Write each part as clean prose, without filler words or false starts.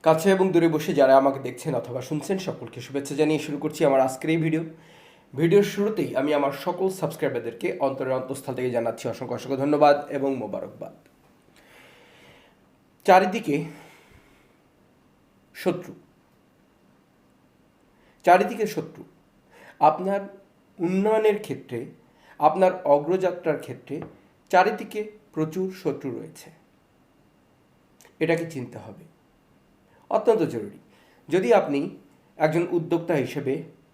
কাছে এবং দূরে বসে যারা আমাকে দেখছেন অথবা শুনছেন সকলকে শুভেচ্ছা জানিয়ে শুরু করছি আমার আজকের এই ভিডিওর শুরুতেই আমি আমার সকল সাবস্ক্রাইবারদেরকে অন্তরের অন্তঃস্থল থেকে জানাচ্ছি অসংখ্য অসংখ্য ধন্যবাদ এবং মোবারকবাদ। চারিদিকে শত্রু, চারিদিকে শত্রু। আপনার উন্নয়নের ক্ষেত্রে, আপনার অগ্রযাত্রার ক্ষেত্রে চারিদিকে প্রচুর শত্রু রয়েছে। এটাকে চিনতে হবে, অত্যন্ত জরুরি। যদি আপনি একজন উদ্যোক্তা হিসেবে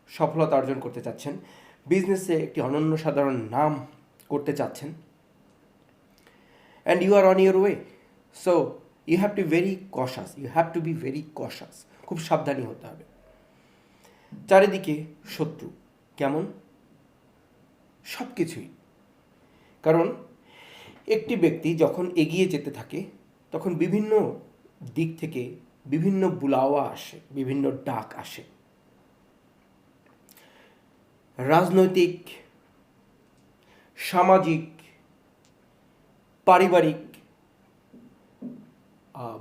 সফলতা অর্জন করতে চাচ্ছেন, বিজনেসে একটি অনন্য সাধারণ নাম করতে চাচ্ছেন, and you are on your way, so you have to be very cautious. খুব সাবধানী হতে হবে। চারিদিকে শত্রু, কেমন? সব কিছুই। কারণ একটি ব্যক্তি যখন এগিয়ে যেতে থাকে তখন বিভিন্ন দিক থেকে বিভিন্ন বুলাওয়া আসে, বিভিন্ন ডাক আসে। রাজনৈতিক, সামাজিক, পারিবারিক,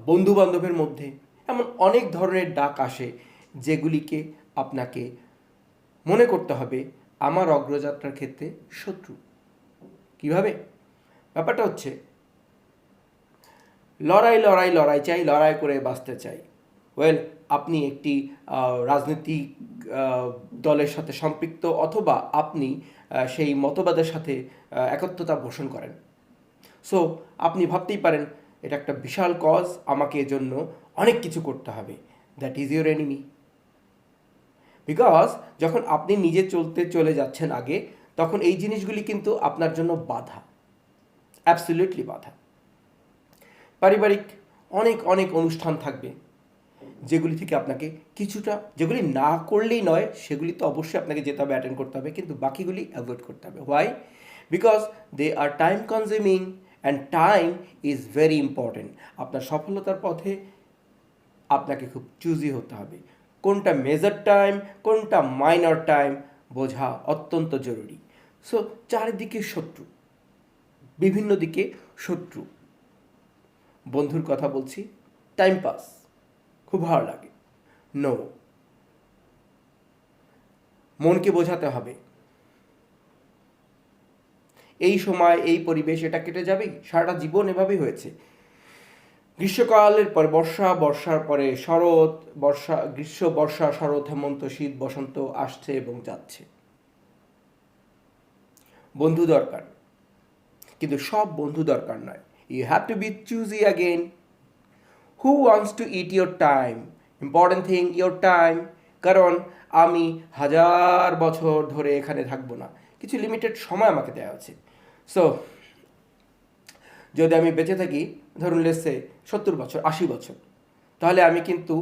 বন্ধুবান্ধবের মধ্যে এমন অনেক ধরনের ডাক আসে যেগুলিকে আপনাকে মনে করতে হবে আমার অগ্রযাত্রার ক্ষেত্রে শত্রু। কিভাবে? ব্যাপারটা হচ্ছে লড়াই চাই, লড়াই করে বাঁচতে চাই। আপনি একটি রাজনৈতিক দলের সাথে সম্পৃক্ত, অথবা আপনি সেই মতবাদের সাথে একত্রতা পোষণ করেন। সো আপনি ভাবতেই পারেন এটা একটা বিশাল কজ, আমাকে এজন্য অনেক কিছু করতে হবে। That is your enemy. Because যখন আপনি নিজে চলে যাচ্ছেন আগে, তখন এই জিনিসগুলি কিন্তু আপনার জন্য বাধা, অ্যাবসলিউটলি বাধা। পারিবারিক অনেক অনেক অনুষ্ঠান থাকবে যেগুলি থেকে আপনাকে কিছুটা, যেগুলি না করলেই নয়, সেগুলি তো অবশ্যই আপনাকে যেতে হবে, অ্যাটেন্ড করতে হবে, কিন্তু বাকিগুলি অ্যাভয়েড করতে হবে। Why? Because they are time consuming and time is very important. আপনার সফলতার পথে আপনাকে খুব চুজি হতে হবে। কোনটা মেজর টাইম, কোনটা মাইনর টাইম বোঝা অত্যন্ত জরুরি। সো চারিদিকে শত্রু, বিভিন্ন দিকে শত্রু। বন্ধুর কথা বলছি, টাইম পাস, খুব ভালো লাগে, নো। মনকে বোঝাতে হবে এই সময়, এই পরিবেশ, এটা কেটে যাবেই, সারাটা জীবন এভাবেই হয়েছে। গ্রীষ্মকালের পর বর্ষা, বর্ষার পরে শরৎ, গ্রীষ্ম, বর্ষা, শরৎ, হেমন্ত, শীত, বসন্ত আসছে এবং যাচ্ছে। বন্ধু দরকার, কিন্তু সব বন্ধু দরকার নয়। You have to be choosy again. Who wants to eat your time? Important thing, your time. কারণ আমি 1000 বছর ধরে এখানে থাকবো না, কিছু লিমিটেড সময় আমাকে দেওয়া আছে। সো যদি আমি বেঁচে থাকি, ধরুন লেটসে 70 বছর, 80 বছর, তাহলে আমি কিন্তু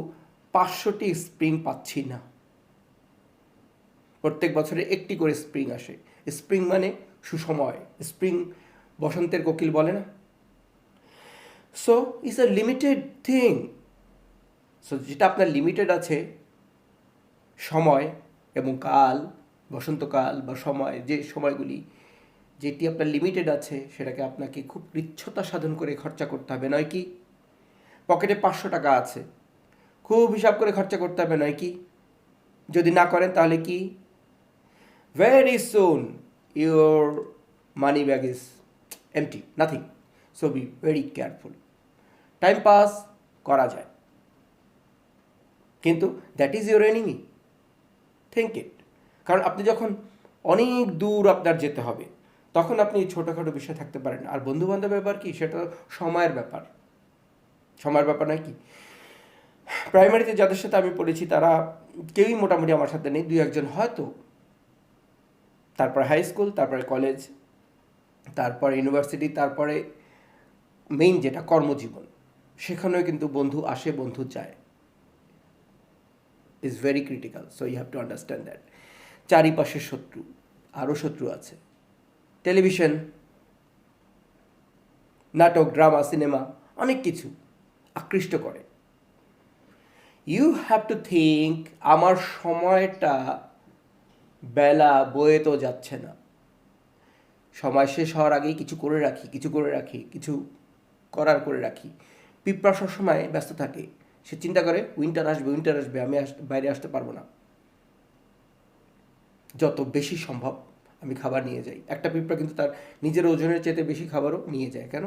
500টি স্প্রিং পাচ্ছি না। প্রত্যেক বছরে একটি করে স্প্রিং আসে। স্প্রিং মানে সুসময়, স্প্রিং বসন্তের কোকিল বলে না? So it's a limited thing. So যেটা আপনার লিমিটেড আছে, সময় এবং কাল, বসন্তকাল বা সময়, যে সময়গুলি যেটি আপনার লিমিটেড আছে, সেটাকে আপনাকে খুব কৃচ্ছতা সাধন করে খরচা করতে হবে, নয় কি? পকেটে 500 টাকা আছে, খুব হিসাব করে খরচা করতে হবে, নয় কি? যদি না করেন তাহলে কি? Very soon your money bag is empty, nothing. So be very careful. Time pass করা যায়, কিন্তু that is your enemy. Think it. কারণ আপনি যখন অনেক দূর আপনার যেতে হবে, তখন আপনি ছোটোখাটো বিষয় থাকতে পারেন। আর বন্ধুবান্ধবের ব্যাপার কি? সেটা সময়ের ব্যাপার, সময়ের ব্যাপার নয় কি? প্রাইমারিতে যাদের সাথে আমি পড়েছি তারা কেউই মোটামুটি আমার সাথে নেই, 2-1 জন হয়তো। তারপরে হাই স্কুল, তারপরে কলেজ, তারপরে ইউনিভার্সিটি, তারপরে মেইন যেটা কর্মজীবন, সেখানেও কিন্তু বন্ধু আসে, বন্ধু যায়। Is very critical. So you have to understand that. চারিপাশে শত্রু, আরও শত্রু আছে। টেলিভিশন, নাটক, ড্রামা, সিনেমা, অনেক কিছু আকৃষ্ট করে। ইউ হ্যাভ টু থিঙ্ক, আমার সময়টা, বেলা বয়ে তো যাচ্ছে না, সময় শেষ হওয়ার আগেই কিছু করে রাখি, কিছু করার করে রাখি। পিঁপড়া সবসময় ব্যস্ত থাকে, সে চিন্তা করে উইন্টার আসবে, আমি বাইরে আসতে পারবো না, যত বেশি সম্ভব আমি খাবার নিয়ে যাই। একটা পিঁপড়া কিন্তু তার নিজের ওজনের চেয়ে বেশি খাবারও নিয়ে যায়। কেন?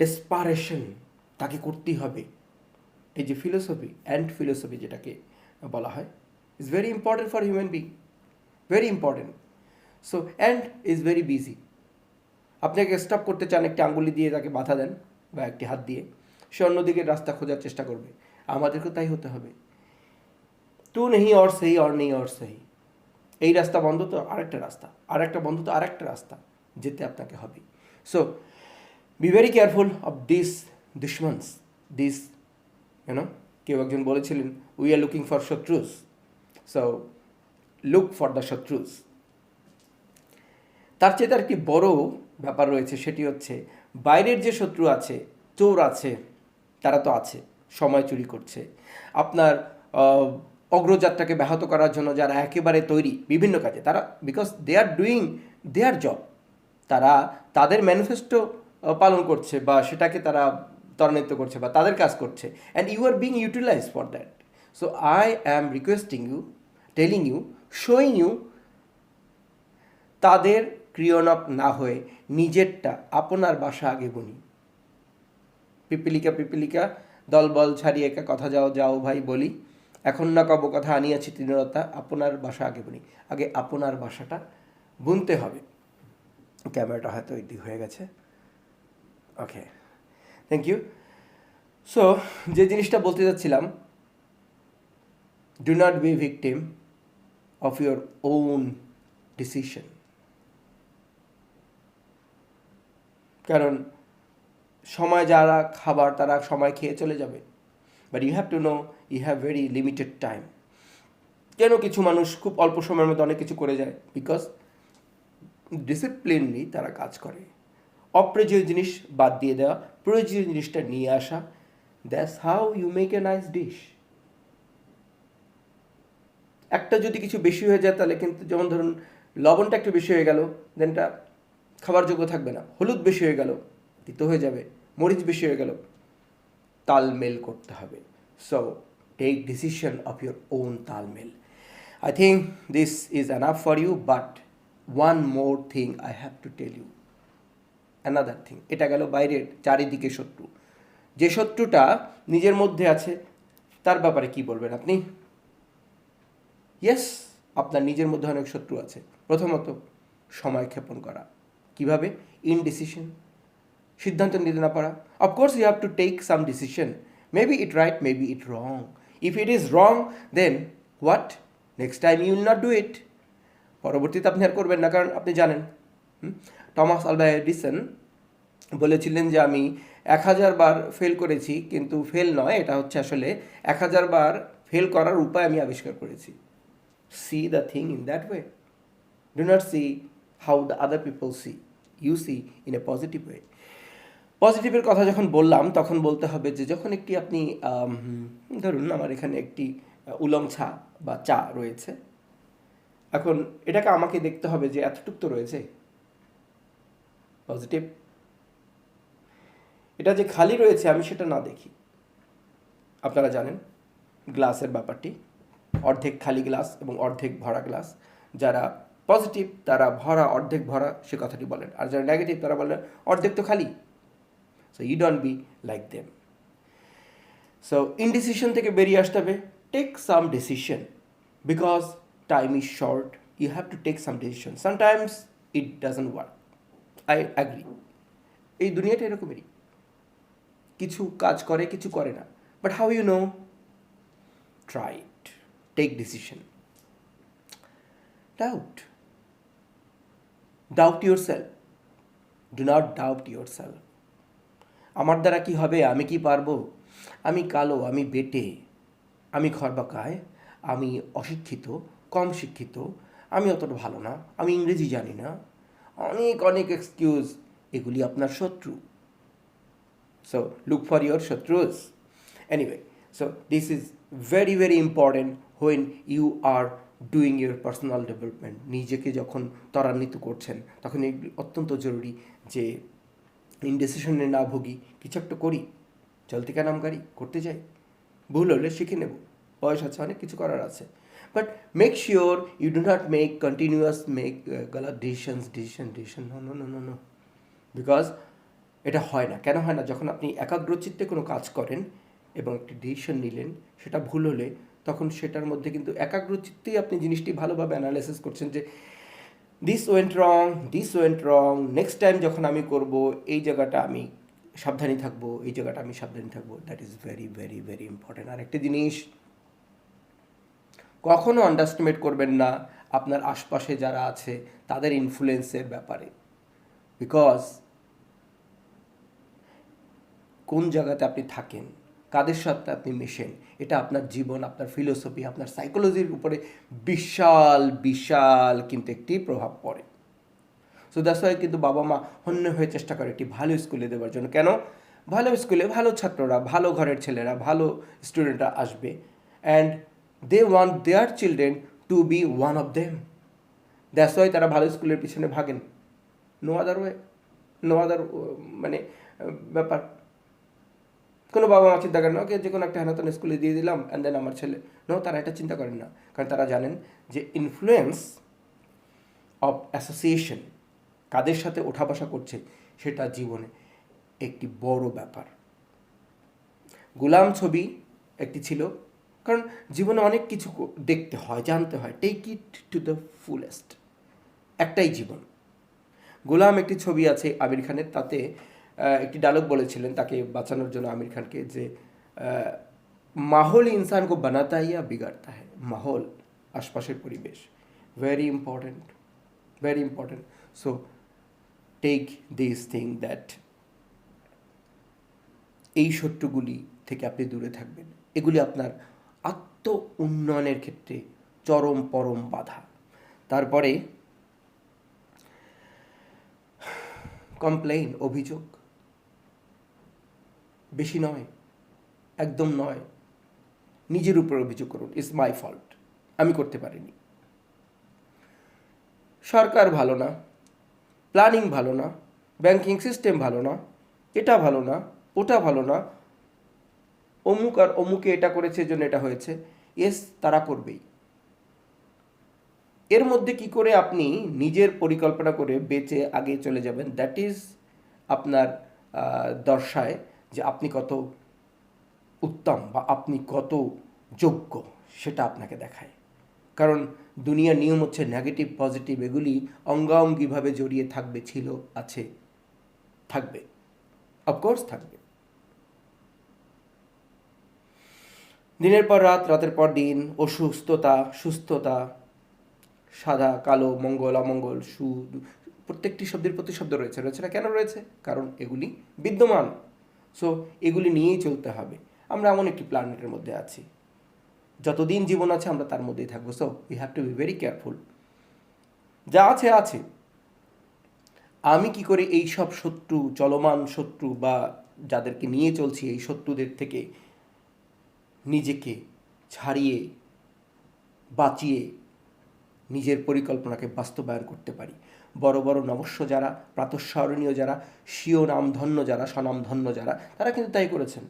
ডেসপারেশন, তাকে করতেই হবে। এই যে ফিলোসফি, অ্যান্ড ফিলোসফি যেটাকে বলা হয়, is very important for human being, very important. So and is very busy. আপনাকে স্টপ করতে চান, একটি আঙ্গুলি দিয়ে তাকে বাধা দেন বা একটি হাত দিয়ে, সে অন্যদিকে রাস্তা খোঁজার চেষ্টা করবে। আমাদেরকেও তাই হতে হবে। তু নেই অর সহি, অর নেই অর সহি। এই রাস্তা বন্ধ তো আরেকটা রাস্তা, আরেকটা বন্ধ তো আরেকটা রাস্তা, যেতে আপনাকে হবে। So be very careful of this দুশ্মনস, দিস কেউ একজন বলেছিলেন উই আর লুকিং ফর শত্রুস, সো লুক ফর দ্য শত্রুস। তার চেয়ে তার একটি বড় ব্যাপার রয়েছে, সেটি হচ্ছে বাইরের যে শত্রু আছে, চোর আছে, তারা তো আছে, সময় চুরি করছে, আপনার অগ্রযাত্রাকে ব্যাহত করার জন্য যারা একেবারে তৈরি বিভিন্ন কাজে, তারা because they are doing their job, তারা তাদের ম্যানিফেস্টো পালন করছে বা সেটাকে তারা ত্বরান্বিত করছে বা তাদের কাজ করছে, and you are being utilize for that. So I am requesting you, telling you, showing you, তাদের ক্রিয়নক না হয়ে নিজেরটা, আপনার বাসা আগে বুনি। পিপিলিকা দলবল ছাড়িয়ে একা কথা যাও যাও ভাই বলি, এখন না কব কথা আনিয়াছি তৃণলতা, আপনার বাসা আগে বুনি। আগে আপনার বাসাটা বুনতে হবে। ক্যামেরাটা হয়তো এদিক হয়ে গেছে, ওকে, থ্যাংক ইউ। সো যে জিনিসটা বলতে যাচ্ছিলাম, do not be victim of your own decision. কারণ সময় যারা খাবার তারা সময় খেয়ে চলে যাবে, but you have to know you have very limited time. কেন কিছু মানুষ খুব অল্প সময়ের মধ্যে অনেক কিছু করে যায়? বিকজ ডিসিপ্লিনলি তারা কাজ করে। অপ্রয়োজনীয় জিনিস বাদ দিয়ে দেওয়া, প্রয়োজনীয় জিনিসটা নিয়ে আসা, that's how you make a nice dish. একটা যদি কিছু বেশি হয়ে যায় তাহলে কিন্তু, যেমন ধরুন লবণটা একটু বেশি হয়ে গেল, দেন এটা খাবার যোগ্য থাকবে না। হলুদ বেশি হয়ে গেল, তিতো হয়ে যাবে। মরিচ বেশি হয়ে গেল, তালমেল করতে হবে। So take decision of your own তালমেল। I think this is enough for you, but one more thing I have to tell you, another thing. এটা গেল বাইরের চারিদিকে শত্রু। যে শত্রুটা নিজের মধ্যে আছে, তার ব্যাপারে কি বলবেন আপনি? ইয়েস, আপনার নিজের মধ্যে অনেক শত্রু আছে। প্রথমত সময় ক্ষেপণ করা। কিভাবে? ইনডিসিশন, সিদ্ধান্ত নিতে না পারা। Of course you have to take some decision, maybe it right, maybe it wrong. If it is wrong, then what? Next time you will not do it. পরবর্তীতে আপনি আর করবেন না, কারণ আপনি জানেন টমাস আলভা এডিসন বলেছিলেন যে আমি 1000 বার ফেল করেছি, কিন্তু ফেল নয়, এটা হচ্ছে আসলে 1000 বার ফেল করার উপায় আমি আবিষ্কার করেছি। See the thing in that way. Do not see how the other people see. You see in a positive way. পজিটিভের কথা যখন বললাম তখন বলতে হবে যে যখন একটি আপনি ধরুন আমার এখানে একটি উলং চা বা চা রয়েছে, এখন এটাকে আমাকে দেখতে হবে যে এতটুক তো রয়েছে পজিটিভ, এটা যে খালি রয়েছে আমি সেটা না দেখি। আপনারা জানেন গ্লাসের ব্যাপারটি, অর্ধেক খালি গ্লাস এবং অর্ধেক ভরা গ্লাস। যারা পজিটিভ তারা ভরা, অর্ধেক ভরা সে কথাটি বলেন, আর যারা নেগেটিভ তারা বলেন অর্ধেক তো খালি। So you don't be like them. So indecision থেকে বেরিয়ে আসতে হবে। Take some decision, because time is short, you have to take some decision. Sometimes it doesn't work, I agree. এই দুনিয়াটা এরকমেরই, কিছু কাজ করে কিছু করে না। But how you know? Try it, take decision. Doubt yourself. Do not doubt yourself. আমার দ্বারা কি হবে? আমি কি পারবো? আমি কালো, আমি বেটে, আমি খর্বাকায়, আমি অশিক্ষিত, কম শিক্ষিত, আমি অতটা ভালো না, আমি ইংরেজি জানি না, অনেক অনেক এক্সকিউজ, এগুলি আপনার শত্রু। সো লুক ফর ইয়োর শত্রুস। Anyway, so this is very very important when you are doing your personal development. নিজেকে যখন ত্বরান্বিত করছেন তখন এগুলি অত্যন্ত জরুরি যে ইনডিসিশনে না ভুগি, কিছু একটা করি, চলতে কা নাম গাড়ি করতে যাই, ভুল হলে শিখে নেব, বয়স আছে, অনেক কিছু করার আছে। But make sure you do not make continuous গলাত decision no no no no no, because এটা হয় না। কেন হয় না? যখন আপনি একাগ্রচিত্তে কোনো কাজ করেন এবং একটি ডিসিশন নিলেন, সেটা ভুল হলে তখন সেটার মধ্যে কিন্তু একাগ্রচিত্তেই আপনি জিনিসটি ভালোভাবে অ্যানালাইসিস করছেন যে this went wrong, next time যখন আমি করব এই জায়গাটা আমি সাবধানী থাকবো, এই জায়গাটা আমি সাবধানী থাকবো। That is very very very important. আর একটা জিনিস কখনো আন্ডারস্টিমেট করবেন না আপনার আশপাশে যারা আছে তাদের ইনফ্লুয়েন্সের ব্যাপারে, বিকজ কোন জায়গাতে আপনি থাকেন, কাদের সাথে আপনি মেশেন, এটা আপনার জীবন, আপনার ফিলোসফি, আপনার সাইকোলজির উপরে বিশাল বিশাল কিন্তু একটি প্রভাব পড়ে। সো দ্যাটস ওয়াই কিন্তু বাবা মা হন্য হয়ে চেষ্টা করে একটি ভালো স্কুলে দেওয়ার জন্য। কেন? ভালো স্কুলে ভালো ছাত্ররা, ভালো ঘরের ছেলেরা, ভালো স্টুডেন্টরা আসবে, and they want their children to be one of them. That's why তারা ভালো স্কুলের পিছনে ভাগেন। No other way, no other মানে ব্যাপার। কোনো বাবা মা চিন্তা করেন না ওকে যে কোনো একটা হেনাতন স্কুলে দিয়ে দিলাম অ্যান্ড দেন আমার ছেলে, নো, তারা এটা চিন্তা করেন না। কারণ তারা জানেন যে ইনফ্লুয়েন্স অফ অ্যাসোসিয়েশন, কাদের সাথে ওঠা বসা করছে, সেটা জীবনে একটি বড় ব্যাপার। গোলাম ছবি একটি ছিল, কারণ জীবনে অনেক কিছু দেখতে হয়, জানতে হয়, take it to the fullest. একটাই জীবন। গোলাম একটি ছবি আছে আমির খানের, তাতে একটি ডায়লগ বলেছিলেন তাকে বাঁচানোর জন্য আমির খানকে, যে মাহौल इंसान को बनाता है या बिगाड़ता है। माहौल, आसपाशेर परिवेश, very important, very important. So take this thing that এই শত্রুগুলি থেকে আপনি দূরে থাকবেন। এগুলি আপনার আত্ম উন্নয়নের ক্ষেত্রে চরম পরম বাধা। তারপরে কমপ্লেইন, অভিযোগ, বেশি নয়, একদম নয়। নিজের উপর অভিযোগ করুন, ইটস মাই ফল্ট, আমি করতে পারিনি, সরকার ভালো না, প্ল্যানিং ভালো না, ব্যাংকিং সিস্টেম ভালো না, এটা ভালো না, ওটা ভালো না, অমুক আর অমুকে এটা করেছে জন্য এটা হয়েছে। ইয়েস, তারা করবেই। এর মধ্যে কি করে আপনি নিজের পরিকল্পনা করে বেঁচে আগে চলে যাবেন, দ্যাট ইজ আপনার দর্শায় যে আপনি কত উত্তম বা আপনি কত যোগ্য, সেটা আপনাকে দেখায়। কারণ দুনিয়ার নিয়ম হচ্ছে নেগেটিভ পজিটিভ এগুলি অঙ্গাঙ্গিভাবে জড়িয়ে থাকবে, ছিল, আছে, থাকবে, অফকোর্স থাকবে। দিনের পর রাত, রাতের পর দিন, অসুস্থতা, সুস্থতা, সাদা কালো, মঙ্গল অমঙ্গল, প্রত্যেকটি শব্দের প্রতিশব্দ রয়েছে, রয়েছে না? কেন রয়েছে? কারণ এগুলি বিদ্যমান। সো এগুলি নিয়েই চলতে হবে। আমরা এমন একটি প্ল্যানেটের মধ্যে আছি, যতদিন জীবন আছে আমরা তার মধ্যেই থাকবো। So we have to be very careful. যা আছে আছে। আমি কি করে এই সব শত্রু, চলমান শত্রু বা যাদেরকে নিয়ে চলছি এই শত্রুদের থেকে নিজেকে ছাড়িয়ে বাঁচিয়ে নিজের পরিকল্পনাকে বাস্তবায়ন করতে পারি। বড় বড় নবস্য যারা, প্রাতঃস্মরণীয় যারা, স্বীয় নামধন্য যারা, স্বনামধন্য যারা, তারা কিন্তু তাই করেছেন।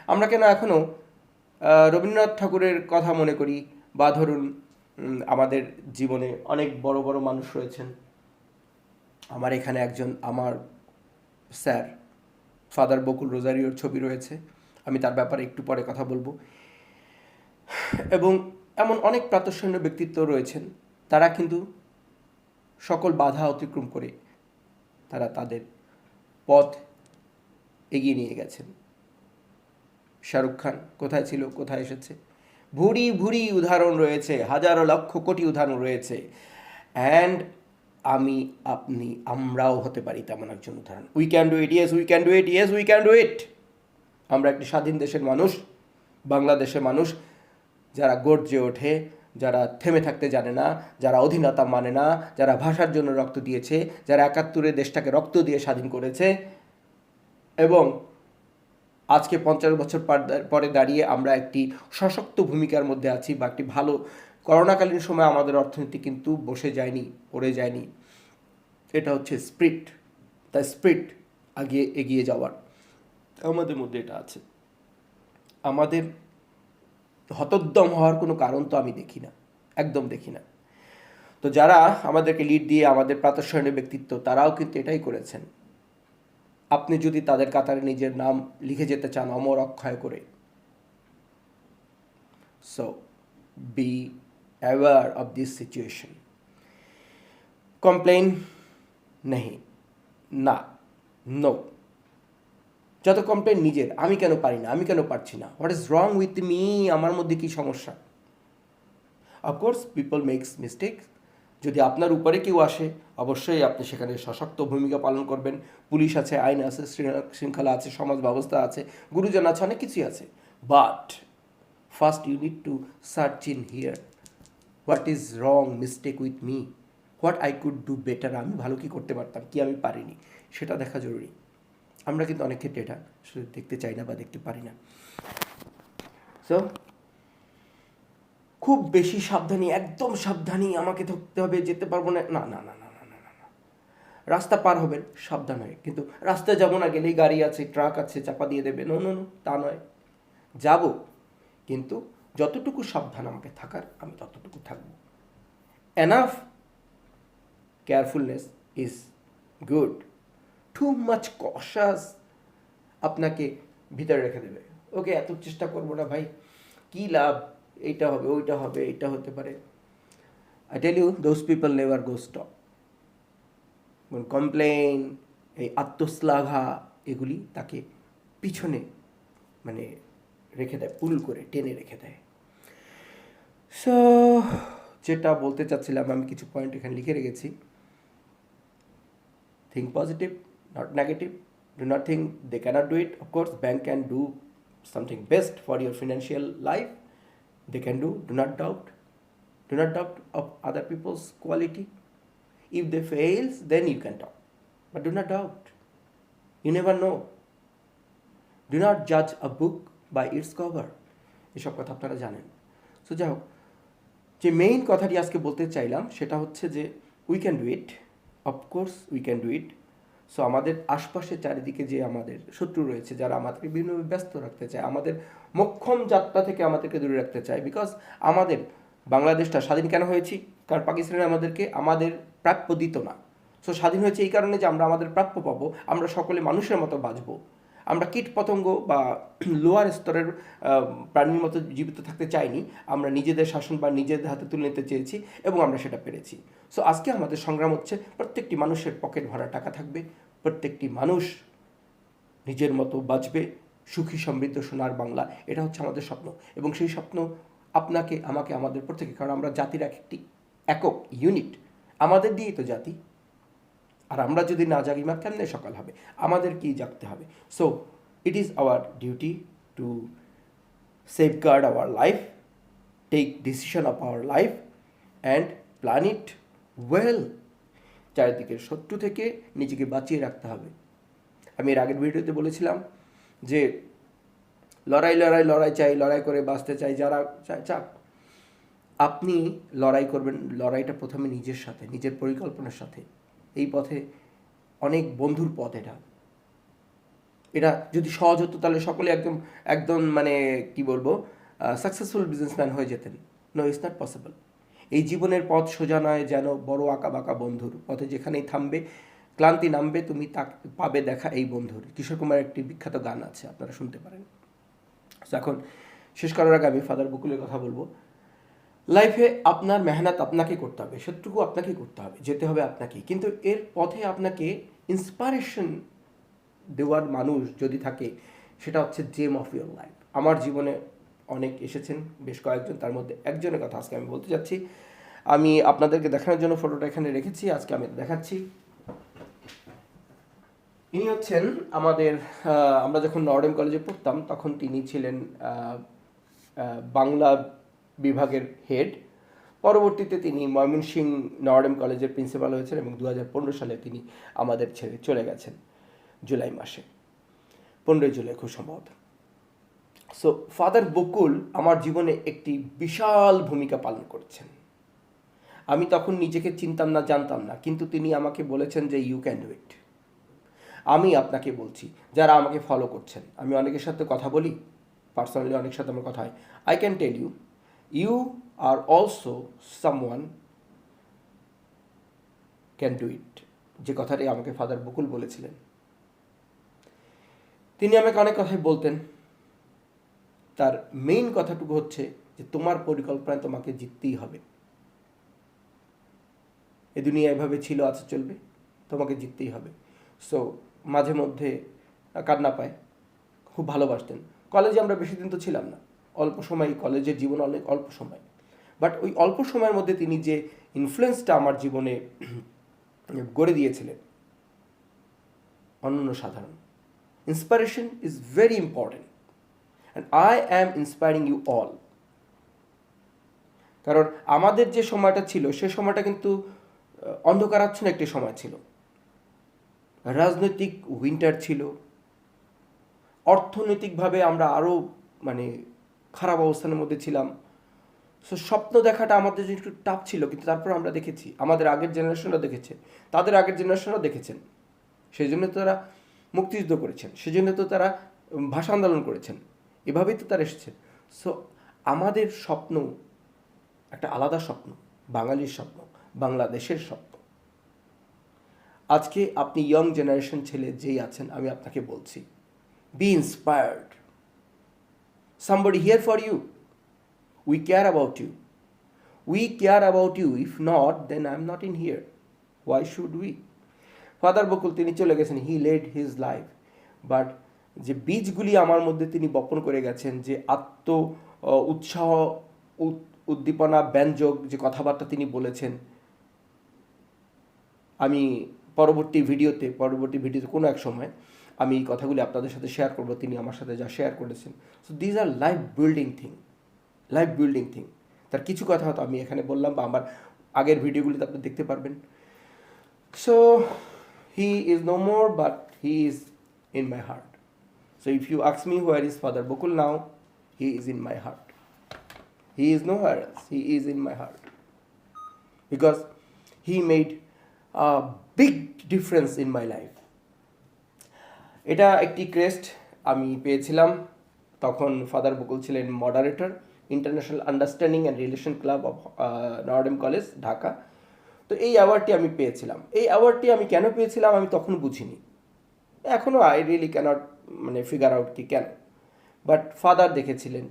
আমরা কেন এখনও রবীন্দ্রনাথ ঠাকুরের কথা মনে করি, বা ধরুন আমাদের জীবনে অনেক বড় বড় মানুষ রয়েছেন। আমার এখানে একজন আমার স্যার ফাদার বকুল রোজারিওর ছবি রয়েছে, আমি তার ব্যাপারে একটু পরে কথা বলবো। এবং এমন অনেক প্রাতঃস্মরণীয় ব্যক্তিত্ব রয়েছেন, তারা কিন্তু সকল বাধা অতিক্রম করে তারা তাদের পথ এগিয়ে নিয়ে গেছেন। শাহরুখ খান কোথায় ছিল, কোথায় এসেছে? ভুরি ভুরি উদাহরণ রয়েছে, হাজারো লক্ষ কোটি উদাহরণ রয়েছে। অ্যান্ড আমি, আপনি, আমরাও হতে পারি তেমন একজন উদাহরণ। We can do it, yes we can do it, yes we can do ইট। আমরা একটি স্বাধীন দেশের মানুষ, বাংলাদেশের মানুষ, যারা গর্জে ওঠে, যারা থেমে থাকতে জানে না, যারা অধীনতা মানে না, যারা ভাষার জন্য রক্ত দিয়েছে, যারা ৭১-এ দেশটাকে রক্ত দিয়ে স্বাধীন করেছে। এবং আজকে ৫০ বছর পরে দাঁড়িয়ে আমরা একটি সশক্ত ভূমিকার মধ্যে আছি, বা একটি ভালো, করোনাকালীন সময় আমাদের অর্থনীতি কিন্তু বসে যায়নি, পড়ে যায়নি। এটা হচ্ছে স্পিরিট, দ্য স্পিরিট এগিয়ে যাওয়ার আমাদের মধ্যে এটা আছে। আমাদের হতোদ্যম হওয়ার কোনো কারণ তো আমি দেখি না, একদম দেখি না। তো যারা আমাদেরকে লিড দিয়ে আমাদের প্রাতঃস্মরণীয় ব্যক্তিত্ব, তারাও কিন্তু এটাই করেছেন। আপনি যদি তাদের কাতারে নিজের নাম লিখে যেতে চান অমর অক্ষয় করে, so be aware of this situation. Complain নেই, না, নো। যত কমপ্লেন নিজের, আমি কেন পারি না, আমি কেন পারছি না, what is wrong with me, আমার মধ্যে কি সমস্যা। Of course people makes mistake. যদি আপনার উপরে কেউ আসে, অবশ্যই আপনি সেখানে সশক্ত ভূমিকা পালন করবেন। পুলিশ আছে, আইন আছে, শৃঙ্খলা আছে, সমাজ ব্যবস্থা আছে, গুরুজন আছে, অনেক কিছুই আছে। But first you need to search in here, what is wrong mistake with me, what I could do better, আমি ভালো কী করতে পারতাম, কি আমি পারিনি, সেটা দেখা জরুরি। আমরা কিন্তু অনেক ক্ষেত্রে এটা আসলে দেখতে চাই না বা দেখতে পারি না। সো খুব বেশি সাবধানী, একদম সাবধানী, আমাকে ধরতে হবে, যেতে পারবো না, না না না না না না না না। রাস্তা পার হবেন সাবধান হয়ে, কিন্তু রাস্তায় যাবো না, গেলেই গাড়ি আছে, ট্রাক আছে, চাপা দিয়ে দেবে, নো নো নো, তা নয়। যাব, কিন্তু যতটুকু সাবধান আমাকে থাকার, আমি ততটুকু থাকবো। Enough carefulness is good, too much কশাস আপনাকে ভিতরে রেখে দেবে। ওকে, এত চেষ্টা করবো না ভাই, কী লাভ, এইটা হবে, ওইটা হবে, এইটা হতে পারে। I tell you, those people never go stop. Complain, এই আত্মশ্লাঘা, এগুলি তাকে পিছনে মানে রেখে দেয়, পুল করে টেনে রেখে দেয়। সো যেটা বলতে চাচ্ছিলাম, আমি কিছু পয়েন্ট এখানে লিখে রেখেছি। Think positive, not negative. Do not think they cannot do it. Of course, bank can do something best for your financial life. They can do. Do not doubt. Do not doubt of other people's quality. If they fails, then you can doubt. But do not doubt. You never know. Do not judge a book by its cover. এসব কথা আপনারা জানেন। So যাই হোক, যে main কথাটি আজকে বলতে চাইলাম সেটা হচ্ছে যে we can do it, of course we can do it. So আমাদের আশপাশে চারিদিকে যে আমাদের শত্রু রয়েছে, যারা আমাদেরকে বিভিন্নভাবে ব্যস্ত রাখতে চায়, আমাদের মোক্ষম যাত্রা থেকে আমাদেরকে দূরে রাখতে চায়, বিকজ আমাদের বাংলাদেশটা স্বাধীন কেন হয়েছি, কারণ পাকিস্তানে আমাদেরকে আমাদের প্রাপ্য দিত না। সো স্বাধীন হয়েছে এই কারণে যে আমরা আমাদের প্রাপ্য পাবো, আমরা সকলে মানুষের মতো বাঁচবো, আমরা কীট পতঙ্গ বা লোয়ার স্তরের প্রাণীর মতো জীবিত থাকতে চাইনি, আমরা নিজেদের শাসন বা নিজেদের হাতে তুলে নিতে চেয়েছি এবং আমরা সেটা পেরেছি। সো আজকে আমাদের সংগ্রাম হচ্ছে প্রত্যেকটি মানুষের পকেট ভরা টাকা থাকবে, প্রত্যেকটি মানুষ নিজের মতো বাঁচবে, সুখী সমৃদ্ধ সোনার বাংলা, এটা হচ্ছে আমাদের স্বপ্ন। এবং সেই স্বপ্ন আপনাকে, আমাকে, আমাদের প্রত্যেকে, কারণ আমরা জাতির একটি একক ইউনিট, আমাদের দিয়েই তো জাতি। আর আমরা যদি না জাগি, মা কেমনে সকাল হবে, আমাদেরকেই জাগতে হবে। So it is our duty to safeguard our life, take decision of our life and plan it well. চারিদিকের শত্রু থেকে নিজেকে বাঁচিয়ে রাখতে হবে। আমি এর আগের ভিডিওতে বলেছিলাম যে লড়াই লড়াই লড়াই চাই, লড়াই করে বাঁচতে চাই, যারা চাক। আপনি লড়াই করবেন, লড়াইটা প্রথমে নিজের সাথে, নিজের পরিকল্পনার সাথে। এই পথে অনেক বন্ধুর পথ, এটা যদি সহজ হতো তাহলে সকলে একদম একদম মানে কি বলবো, সাকসেসফুল বিজনেসম্যান হয়ে যেতেন। No, it's not possible. এই জীবনের পথ সোজা নয়, যেন বড় আঁকা বাঁকা বন্ধুর পথে, যেখানেই থামবে, ক্লান্তি নামবে, তুমি তাকে পাবে দেখা এই বন্ধুর। কিশোর কুমার একটি বিখ্যাত গান আছে, আপনারা শুনতে পারেন। এখন শেষ করার আগে আমি ফাদার বকুলের কথা বলবো। লাইফে আপনার মেহনত আপনাকে করতে হবে, সেটুকু আপনাকে করতে হবে, যেতে হবে আপনাকেই, কিন্তু এর পথে আপনাকে ইন্সপায়ারেশন দেওয়ার মানুষ যদি থাকে, সেটা হচ্ছে জেম অফ ইয়োর লাইফ। আমার জীবনে অনেক এসেছেন, বেশ কয়েকজন, তার মধ্যে একজনের কথা আজকে আমি বলতে যাচ্ছি। আমি আপনাদেরকে দেখানোর জন্য ফটোটা এখানে রেখেছি, আজকে আমি দেখাচ্ছি। ইনি হচ্ছেন আমাদের, আমরা যখন নর্ডেম কলেজে পড়তাম তখন তিনি ছিলেন বাংলা বিভাগের হেড। পরবর্তীতে তিনি ময়মনসিংহ নর্ডেম কলেজের প্রিন্সিপাল হয়েছেন এবং 2015 সালে তিনি আমাদের ছেড়ে চলে গেছেন, জুলাই মাসে, 15 জুলাই খুব সম্ভবত। সো ফাদার বকুল আমার জীবনে একটি বিশাল ভূমিকা পালন করছেন। আমি তখন নিজেকে চিনতাম না, জানতাম না, কিন্তু তিনি আমাকে বলেছেন যে ইউ ক্যান ডু ইট। আমি আপনাকে বলছি, যারা আমাকে ফলো করছেন, আমি অনেকের সাথে কথা বলি, পার্সোনালি অনেক সাথে আমার কথা হয়, I can tell you, you are also someone can do it. যে কথাটি আমাকে ফাদার বকুল বলেছিলেন। তিনি আমাকে অনেক কথাই বলতেন, তার মেইন কথাটুকু হচ্ছে যে তোমার পরিকল্পনায় তোমাকে জিততেই হবে। এ দুনিয়া এভাবে ছিল, আছে, চলবে, তোমাকে জিততেই হবে। সো মাঝে মধ্যে কান্না পায়, খুব ভালোবাসতেন। কলেজে আমরা বেশি দিন তো ছিলাম না, অল্প সময়, কলেজের জীবন অনেক অল্প সময়, বাট ওই অল্প সময়ের মধ্যে তিনি যে ইনফ্লুয়েন্সটা আমার জীবনে গড়ে দিয়েছিলেন অনন্য সাধারণ। Inspiration is very important and I am inspiring you all. কারণ আমাদের যে সময়টা ছিল সে সময়টা কিন্তু অন্ধকারাচ্ছন্ন একটি সময় ছিল, রাজনৈতিক উইন্টার ছিল, অর্থনৈতিকভাবে আমরা আরও খারাপ অবস্থানের মধ্যে ছিলাম। সো স্বপ্ন দেখাটা আমাদের জন্য একটু টাফ ছিল, কিন্তু তারপর আমরা দেখেছি, আমাদের আগের জেনারেশনরা দেখেছে, তাদের আগের জেনারেশনরা দেখেছেন, সেই জন্য তো তারা মুক্তিযুদ্ধ করেছেন, সেই জন্য তো তারা ভাষা আন্দোলন করেছেন, এভাবেই তো তারা এসেছেন। সো আমাদের স্বপ্ন একটা আলাদা স্বপ্ন, বাঙালির স্বপ্ন, বাংলাদেশের স্বপ্ন। আজকে আপনি ইয়ং জেনারেশন ছেলে যেই আছেন, আমি আপনাকে বলছি, be inspired. Somebody here for you. We care about you. We care about you. If not, then I'm not in here. Why should we? Father Bakul তিনি চলে গেছেন, he led his life, but যে বীজগুলি আমার মধ্যে তিনি বপন করে গেছেন, যে উৎসাহ, উদ্দীপনা, ব্যঞ্জক যে কথাবার্তা তিনি বলেছেন, আমি পরবর্তী ভিডিওতে কোনো এক সময় আমি এই কথাগুলি আপনাদের সাথে শেয়ার করব, তিনি আমার সাথে যা শেয়ার করেছেন। So these are life building thing. তার কিছু কথা হয়তো আমি এখানে বললাম, বা আমার আগের ভিডিওগুলিতে আপনি দেখতে পারবেন। So he is no more, but he is in my heart. So if you ask me where is father Bakul now, he is in my heart. He is nowhere else. He is in my heart. Because he made a big difference in my life. এটা একটি crest আমি পেয়েছিলাম, তখন father Bakul ছিলেন moderator, international understanding and relation club of Notre Dame college, Dhaka. তো এই অ্যাওয়ার্ডটি আমি পেয়েছিলাম। এই অ্যাওয়ার্ডটি আমি কেন পেয়েছিলাম আমি তখন বুঝিনি, এখনও I really can't figure out কি কেন। বাট ফাদার দেখেছিলেন,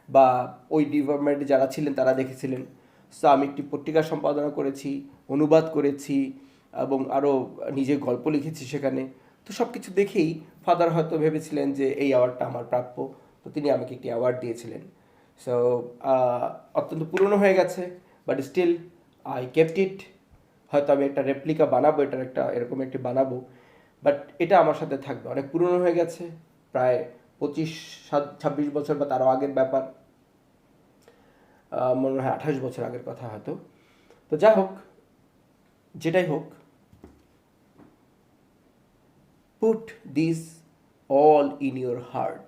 বা ওই ডিপার্টমেন্টে যারা ছিলেন তারা দেখেছিলেন। সো আমি একটি পত্রিকা সম্পাদনা করেছি, অনুবাদ করেছি, এবং আরও নিজে গল্প লিখেছি সেখানে। তো সব কিছু দেখেই ফাদার হয়তো ভেবেছিলেন যে এই অ্যাওয়ার্ডটা আমার প্রাপ্য, তো তিনি আমাকে একটি অ্যাওয়ার্ড দিয়েছিলেন। সো অত্যন্ত পুরনো হয়ে গেছে, but still I kept it. হয়তো আমি একটা রেপ্লিকা বানাবো, এটার একটা এরকম একটি বানাবো, বাট এটা আমার সাথে থাকবে। অনেক পুরনো হয়ে গেছে, প্রায় 25-26 বছর বা তারও আগের ব্যাপার, মনে হয় 28 বছর আগের কথা হয়তো। তো যাই হোক, যেটাই হোক, put this all in your heart.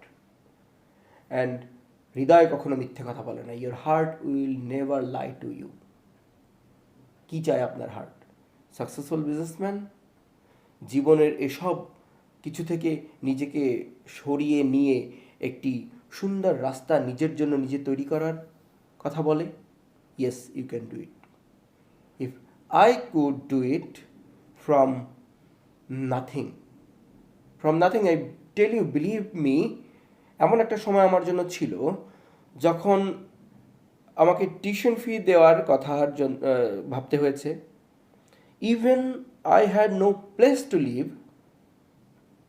And হৃদয় কখনো মিথ্যে কথা বলে না। Your heart will never lie to you. কী চায় আপনার হার্ট? সাকসেসফুল বিজনেসম্যান, জীবনের এসব কিছু থেকে নিজেকে সরিয়ে নিয়ে একটি সুন্দর রাস্তা নিজের জন্য নিজে তৈরি করার কথা বলে? Yes, you can do it. If I could do it from nothing, I tell you, believe me, এমন একটা সময় আমার জন্য ছিল যখন আমাকে টিউশন ফি দেওয়ার কথার জন্য ভাবতে হয়েছে। Even I had no place to live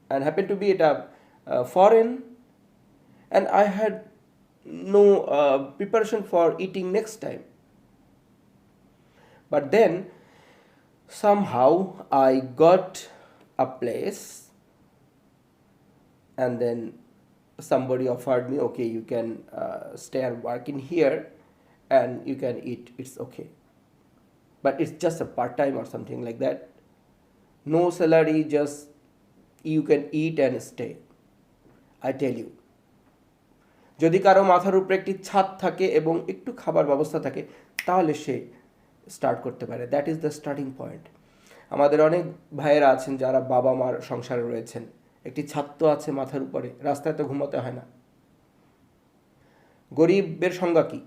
and happened to be at a foreign, and I had no preparation for eating next time. But then somehow I got a place, and then somebody offered me, okay, you can stay and work in here and you can eat, it's okay, but it's just a part-time or something like that, no salary, just you can eat and stay. I tell you, যদি কারো মাথার উপরে একটি ছাদ থাকে এবং একটু খাবার ব্যবস্থা থাকে, তাহলে সে স্টার্ট করতে পারে। That is the starting point. আমাদের অনেক ভাইয়েরা আছেন যারা বাবা মার সংসারে রয়েছেন, একটি ছাদ তো আছে মাথার উপরে, রাস্তায় তো ঘুমাতে হয় না। গরিবের সংজ্ঞা কী?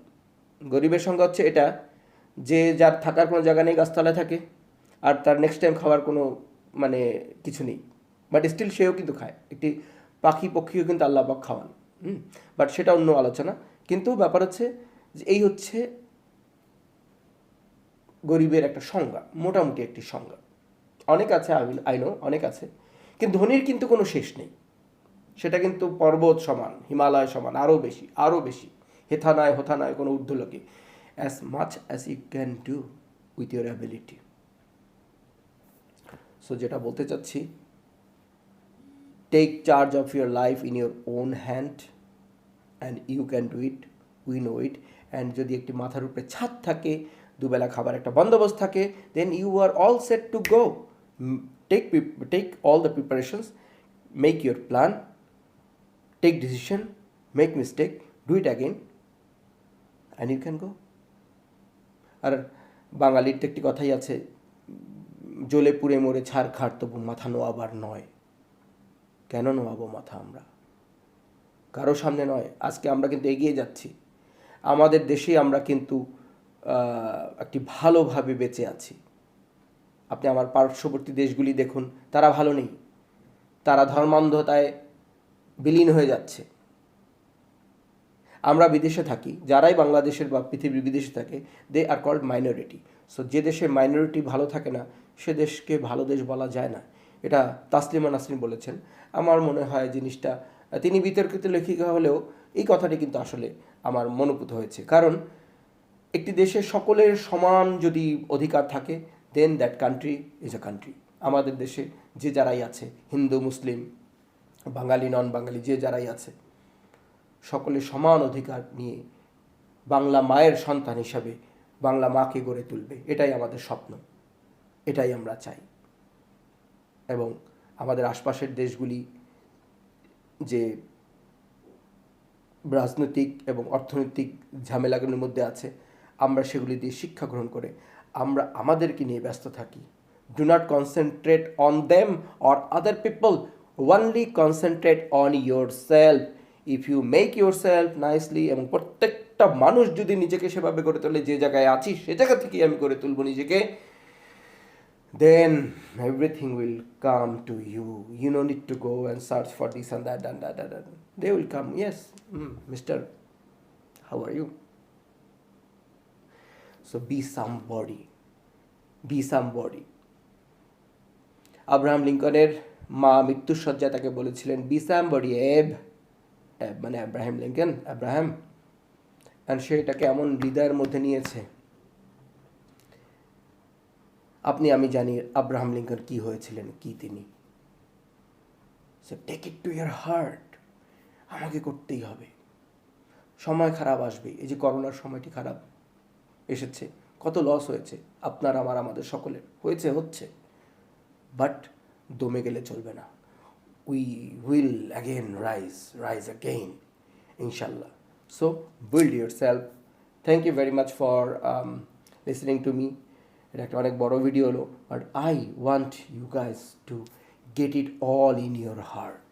গরিবের সংজ্ঞা হচ্ছে এটা, যে যার থাকার কোনো জায়গা নেই, গাছতলায় থাকে, আর তার নেক্সট টাইম খাওয়ার কোনো মানে কিছু নেই, বাট স্টিল সেও কিন্তু খায়। একটি পাখি পক্ষীও কিন্তু আল্লাহ পাক খাওয়ান, বাট সেটা অন্য আলোচনা। কিন্তু ব্যাপার হচ্ছে যে এই হচ্ছে গরিবের একটা সংজ্ঞা, মোটামুটি একটি সংজ্ঞা। অনেক আছে, আই নো অনেক আছে, কিন্তু ধনীর কিন্তু কোনো শেষ নেই। সেটা কিন্তু পর্বত সমান, হিমালয় সমান, আরও বেশি, আরও বেশি, হেথা নয় হোথা নয়, কোনো ঊর্ধ্বলোকে, as much as you can do with your ability. So যেটা বলতে চাচ্ছি, take charge of your life in your own hand and you can do it, we know it. And যদি একটি মাথার উপরে ছাদ থাকে, দুবেলা খাবার একটা বন্দোবস্ত থাকে, then you are all set to go. Take all the preparations, make your plan, take decision, make mistake, do it again, and you can go. আর বাঙালির তো একটি কথাই আছে, জ্বলে পুড়ে মরে ছাড় খাট তবু মাথা নোয়াবার নয়। কেন নোয়াবো মাথা আমরা? কারো সামনে নয়। আজকে আমরা কিন্তু এগিয়ে যাচ্ছি, আমাদের দেশে আমরা কিন্তু একটি ভালোভাবে বেঁচে আছি। আপনি আমার পার্শ্ববর্তী দেশগুলি দেখুন, তারা ভালো নেই, তারা ধর্মান্ধতায় বিলীন হয়ে যাচ্ছে। আমরা বিদেশে থাকি, যারাই বাংলাদেশের বা পৃথিবীর বিদেশে থাকে, দে আর কল্ড মাইনরিটি। সো যে দেশে মাইনরিটি ভালো থাকে না, সে দেশকে ভালো দেশ বলা যায় না। এটা তাসলিমা নাসরিন বলেছেন। আমার মনে হয় জিনিসটা, তিনি বিতর্কিত লেখিকা হলেও এই কথাটি কিন্তু আসলে আমার মনোভূত হয়েছে। কারণ একটি দেশে সকলের সমান যদি অধিকার থাকে, then that country is a country. আমাদের দেশে যে যারাই আছে, হিন্দু মুসলিম বাঙালি নন বাঙালি যে যারাই আছে, সকলের সমান অধিকার নিয়ে বাংলা মায়ের সন্তান হিসাবে বাংলা মাকে গড়ে তুলবে, এটাই আমাদের স্বপ্ন, এটাই আমরা চাই। এবং আমাদের আশপাশের দেশগুলি যে রাজনৈতিক এবং অর্থনৈতিক ঝামেলাগুলির মধ্যে আছে, আমরা সেগুলি দিয়ে শিক্ষা গ্রহণ করে আমরা আমাদেরকে নিয়ে ব্যস্ত থাকি। Do not concentrate on them or other people, only concentrate on yourself. If you make yourself nicely, এবং প্রত্যেকটা মানুষ যদি নিজেকে সেভাবে গড়ে তোলে, যে জায়গায় আছি সে জায়গা থেকেই আমি গড়ে তুলব নিজেকে, then everything will come to you. You don't need to go and search for this and that and that and that. They will come. Yes, Mister, how are you? So be somebody. Be somebody. Abraham লিঙ্কনের মা মৃত্যুর শয্যায় তাকে বলেছিলেন, B somebody এব। এব মানে Abraham Lincoln, Abraham. And সে এটাকে এমন হৃদয়ের মধ্যে নিয়েছে। আপনি আমি জানি আব্রাহাম লিঙ্কন কি হয়েছিলেন, কি তিনি। So take it to your heart, আমাকে করতেই হবে। সময় খারাপ আসবে, এই যে করোনার সময়টি খারাপ এসেছে, কত লস হয়েছে আপনার আমার আমাদের সকলের, হয়েছে হচ্ছে, বাট দমে গেলে চলবে না। We will again rise again, ইনশাল্লাহ। So build yourself. Thank you very much for listening to me. এটা একটা অনেক বড় ভিডিও হলো, but I want you guys to get it all in your heart.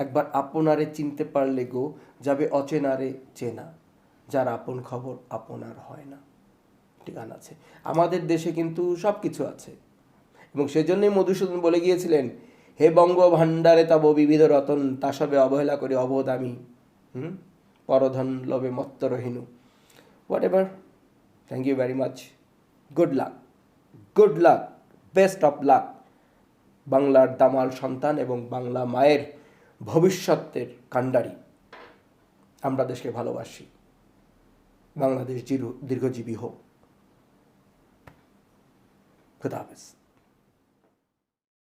একবার আপনারে চিনতে পারলে গো যাবে অচেনারে চেনা, যার আপন খবর আপনার হয় না। একটি গান আছে। আমাদের দেশে কিন্তু সব কিছু আছে, এবং সেজন্যই মধুসূদন বলে গিয়েছিলেন, হে বঙ্গ ভাণ্ডারে তব বিবিধ রতন, তা সবে অবহেলা করে অবোধ আমি, পরধন লবে মত্তরহীনু। Whatever, thank you very much. Good luck, good luck, best of luck. বাংলার দামাল সন্তান এবং বাংলা মায়ের ভবিষ্যতের কাণ্ডারি আমরা দেশকে ভালোবাসি। বাংলাদেশ দীর্ঘজীবী হোক। খুদা হাফেজ।